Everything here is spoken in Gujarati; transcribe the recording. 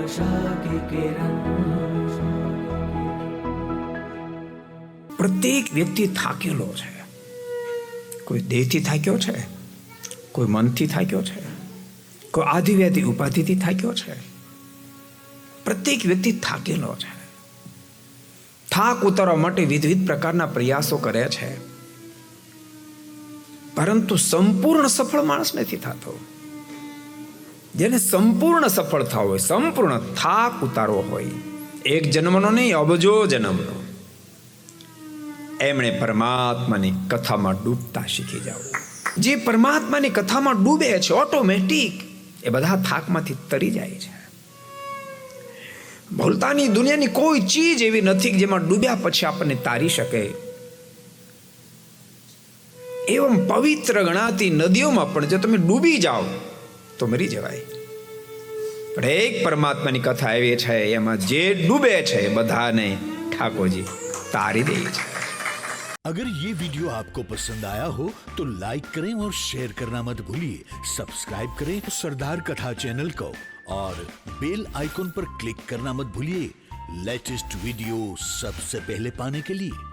आशा की किरण। પ્રત્યેક વ્યક્તિ થાકેલો છે. કોઈ દેહથી થાક્યો છે, કોઈ મનથી થાક્યો છે, કોઈ આધિવ્યાધિ ઉપાધિથી થાક્યો છે. પ્રત્યેક વ્યક્તિ થાકેલો છે. થાક ઉતારવા માટે વિવિધ પ્રકારના પ્રયાસો કરે છે, પરંતુ સંપૂર્ણ સફળ માણસ નથી થતો. જેને સંપૂર્ણ સફળતા હોય, સંપૂર્ણ થાક ઉતારવો હોય, એક જન્મનો નહીં અબજો જન્મનો, એમણે પરમાત્માની કથામાં ડૂબતા શીખી જાવ. જે પરમાત્માની કથામાં ડૂબે છે ઓટોમેટિક એ બધા થાકમાંથી તરી જાય છે. ભૂલતાની દુનિયાની કોઈ ચીજ એવી નથી જેમાં ડૂબ્યા પછી આપણને તારી શકે. એવમ પવિત્ર ગણાતી નદીઓમાં પણ જો તમે ડૂબી જાઓ તો મરી જવાય. પણ એક પરમાત્માની કથા એવી છે એમાં જે ડૂબે છે બધાને ઠાકોરજી તારી દે છે. अगर ये वीडियो आपको पसंद आया हो तो लाइक करें और शेयर करना मत भूलिए. सब्सक्राइब करें सरदार कथा चैनल को और बेल आइकॉन पर क्लिक करना मत भूलिए लेटेस्ट वीडियो सबसे पहले पाने के लिए.